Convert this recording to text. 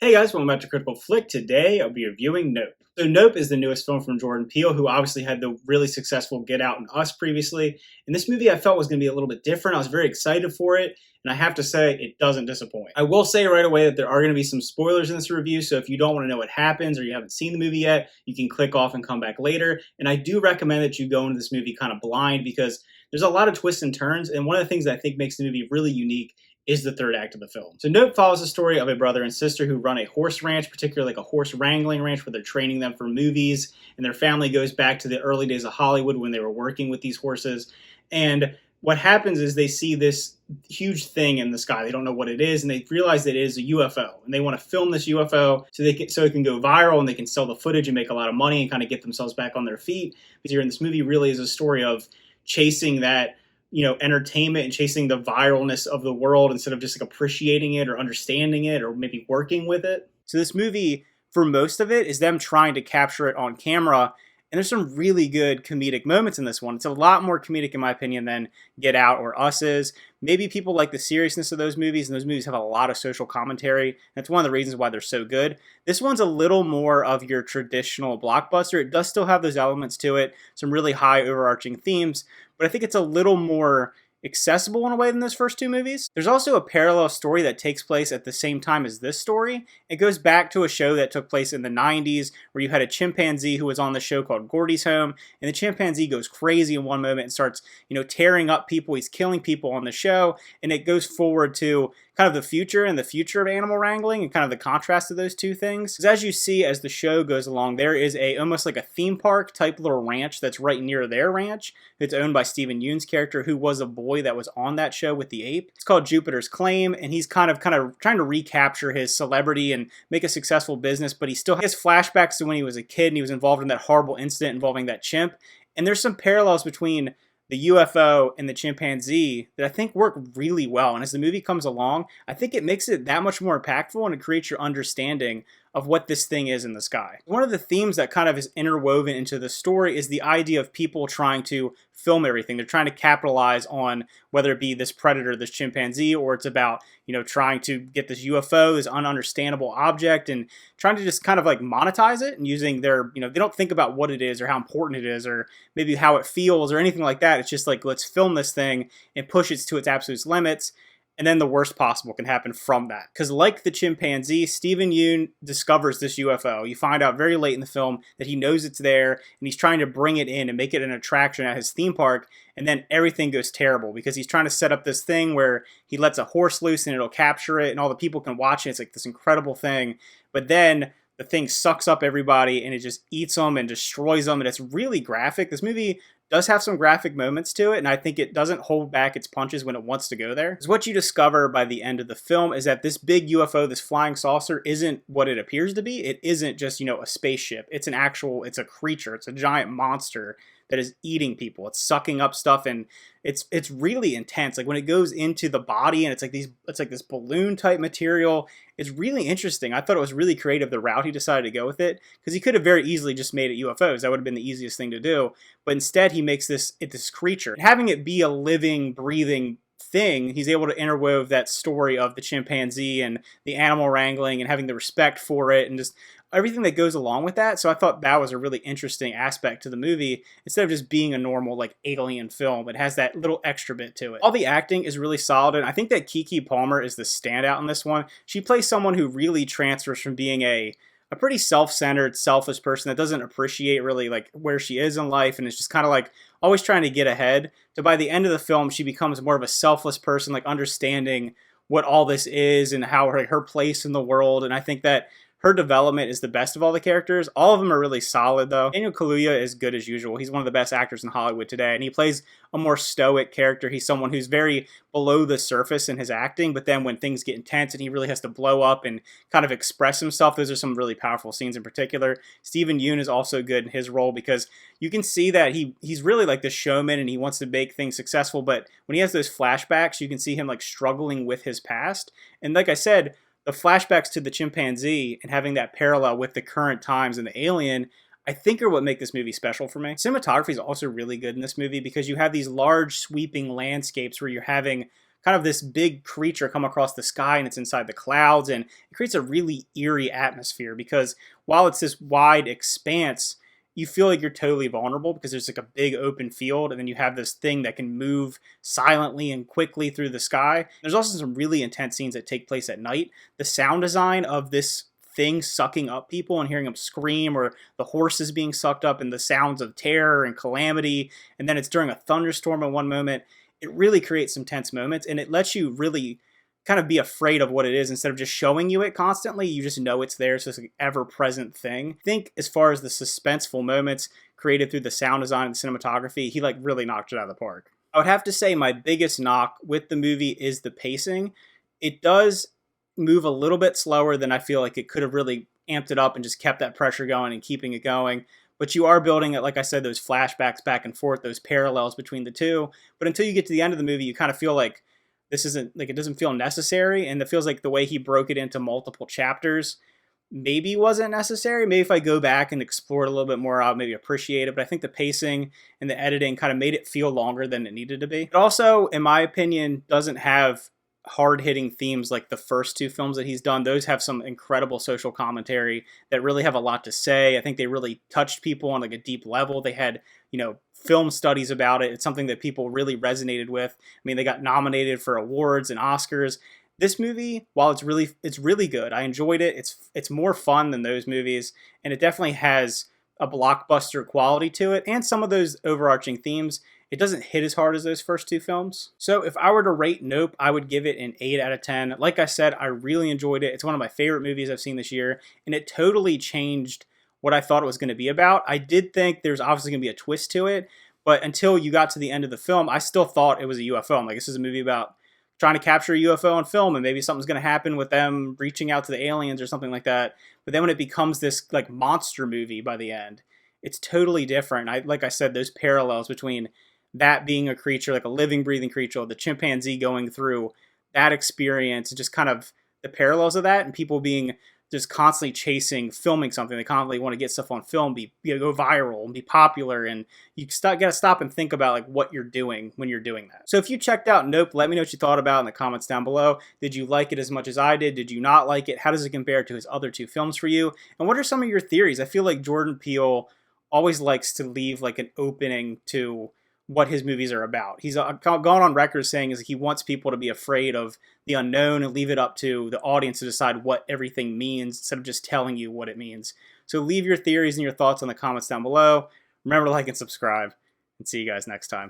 Hey guys, welcome back to Critical Flick. Today I'll be reviewing Nope. So Nope is the newest film from Jordon Peele, who obviously had the really successful Get Out and Us previously. And this movie I felt was going to be a little bit different. I was very excited for it, and I have to say, it doesn't disappoint. I will say right away that there are going to be some spoilers in this review, so if you don't want to know what happens or you haven't seen the movie yet, you can click off and come back later. And I do recommend that you go into this movie kind of blind because there's a lot of twists and turns, and one of the things that I think makes the movie really unique is the third act of the film. So Nope follows the story of a brother and sister who run a horse ranch, particularly like a horse wrangling ranch where they're training them for movies, and their family goes back to the early days of Hollywood when they were working with these horses. And what happens is they see this huge thing in the sky. They don't know what it is, and they realize that it is a UFO, and they want to film this UFO so it can go viral and they can sell the footage and make a lot of money and kind of get themselves back on their feet. Because here in this movie really is a story of chasing that entertainment and chasing the viralness of the world instead of just like appreciating it or understanding it or maybe working with it. So this movie, for most of it, is them trying to capture it on camera. And there's some really good comedic moments in this one. It's a lot more comedic, in my opinion, than Get Out or Us is. Maybe people like the seriousness of those movies, and those movies have a lot of social commentary. That's one of the reasons why they're so good. This one's a little more of your traditional blockbuster. It does still have those elements to it, some really high overarching themes, but I think it's a little more accessible in a way than those first two movies. There's also a parallel story that takes place at the same time as this story. It goes back to a show that took place in the 90s where you had a chimpanzee who was on the show called Gordy's Home, and the chimpanzee goes crazy in one moment and starts, tearing up people. He's killing people on the show, and it goes forward to kind of the future and the future of animal wrangling and kind of the contrast of those two things. Because as you see as the show goes along, there is almost like a theme park type little ranch that's right near their ranch. It's owned by Steven Yeun's character, who was a boy that was on that show with the ape. It's called Jupiter's Claim, and he's kind of trying to recapture his celebrity and make a successful business, but he still has flashbacks to when he was a kid and he was involved in that horrible incident involving that chimp. And there's some parallels between the UFO and the chimpanzee that I think work really well. And as the movie comes along, I think it makes it that much more impactful and it creates your understanding of what this thing is in the sky. One of the themes that kind of is interwoven into the story is the idea of people trying to film everything. They're trying to capitalize on whether it be this predator, this chimpanzee, or it's about, trying to get this UFO, this ununderstandable object, and trying to just kind of like monetize it and using their, they don't think about what it is or how important it is or maybe how it feels or anything like that. It's just like, let's film this thing and push it to its absolute limits. And then the worst possible can happen from that. Because like the chimpanzee, Steven Yeun discovers this UFO. You find out very late in the film that he knows it's there, and he's trying to bring it in and make it an attraction at his theme park, and then everything goes terrible because he's trying to set up this thing where he lets a horse loose and it'll capture it, and all the people can watch it. It's like this incredible thing. But then the thing sucks up everybody, and it just eats them and destroys them, and it's really graphic. This movie does have some graphic moments to it, and I think it doesn't hold back its punches when it wants to go there. Because what you discover by the end of the film is that this big UFO, this flying saucer, isn't what it appears to be. It isn't just, a spaceship. It's a creature. It's a giant monster that is eating people. It's sucking up stuff, and it's really intense. Like when it goes into the body and it's like this balloon type material, it's really interesting. I thought it was really creative, the route he decided to go with it, because he could have very easily just made it UFOs. That would have been the easiest thing to do. But instead he makes this creature. Having it be a living, breathing thing, he's able to interwove that story of the chimpanzee and the animal wrangling and having the respect for it and just everything that goes along with that. So I thought that was a really interesting aspect to the movie. Instead of just being a normal like alien film, it has that little extra bit to it. All the acting is really solid, and I think that Keke Palmer is the standout in this one. She plays someone who really transfers from being a pretty self-centered, selfish person that doesn't appreciate really like where she is in life and is just kind of like always trying to get ahead, to by the end of the film she becomes more of a selfless person, like understanding what all this is and how her place in the world. And I think that her development is the best of all the characters. All of them are really solid, though. Daniel Kaluuya is good as usual. He's one of the best actors in Hollywood today, and he plays a more stoic character. He's someone who's very below the surface in his acting, but then when things get intense and he really has to blow up and kind of express himself, those are some really powerful scenes in particular. Steven Yeun is also good in his role because you can see that he's really like the showman and he wants to make things successful, but when he has those flashbacks, you can see him like struggling with his past. And like I said, the flashbacks to the chimpanzee and having that parallel with the current times and the alien, I think are what make this movie special for me. Cinematography is also really good in this movie because you have these large sweeping landscapes where you're having kind of this big creature come across the sky and it's inside the clouds, and it creates a really eerie atmosphere because while it's this wide expanse, you feel like you're totally vulnerable because there's like a big open field, and then you have this thing that can move silently and quickly through the sky. There's also some really intense scenes that take place at night. The sound design of this thing sucking up people and hearing them scream, or the horses being sucked up, and the sounds of terror and calamity, and then it's during a thunderstorm at one moment. It really creates some tense moments, and it lets you really kind of be afraid of what it is instead of just showing you it constantly. You just know it's there. It's this like ever-present thing. I think as far as the suspenseful moments created through the sound design and cinematography, he like really knocked it out of the park. I would have to say my biggest knock with the movie is the pacing. It does move a little bit slower than I feel like it could have really amped it up and just kept that pressure going and keeping it going. But you are building it, like I said, those flashbacks back and forth, those parallels between the two. But until you get to the end of the movie, you kind of feel like this isn't, like, it doesn't feel necessary. And it feels like the way he broke it into multiple chapters maybe wasn't necessary. Maybe if I go back and explore it a little bit more, I'll maybe appreciate it. But I think the pacing and the editing kind of made it feel longer than it needed to be. It also, in my opinion, doesn't have hard-hitting themes like the first two films that he's done. Those have some incredible social commentary that really have a lot to say. I think they really touched people on like a deep level. They had, film studies about it. It's something that people really resonated with. I mean, they got nominated for awards and Oscars. This movie, while it's really good, I enjoyed it. It's more fun than those movies, and it definitely has a blockbuster quality to it, and some of those overarching themes. It doesn't hit as hard as those first two films. So if I were to rate Nope, I would give it an 8 out of 10. Like I said, I really enjoyed it. It's one of my favorite movies I've seen this year, and it totally changed what I thought it was going to be about. I did think there's obviously going to be a twist to it, but until you got to the end of the film, I still thought it was a UFO. I'm like, this is a movie about trying to capture a UFO on film, and maybe something's going to happen with them reaching out to the aliens or something like that. But then when it becomes this like monster movie by the end, it's totally different. Like I said, those parallels between that being a creature, like a living, breathing creature, the chimpanzee going through that experience, just kind of the parallels of that, and people being just constantly filming something. They constantly want to get stuff on film, go viral and be popular, and you got to stop and think about like what you're doing when you're doing that. So if you checked out Nope, let me know what you thought about in the comments down below. Did you like it as much as I did? Did you not like it? How does it compare to his other two films for you? And what are some of your theories? I feel like Jordan Peele always likes to leave like an opening to what his movies are about. He's gone on record saying is he wants people to be afraid of the unknown and leave it up to the audience to decide what everything means instead of just telling you what it means. So leave your theories and your thoughts in the comments down below. Remember to like and subscribe, and see you guys next time.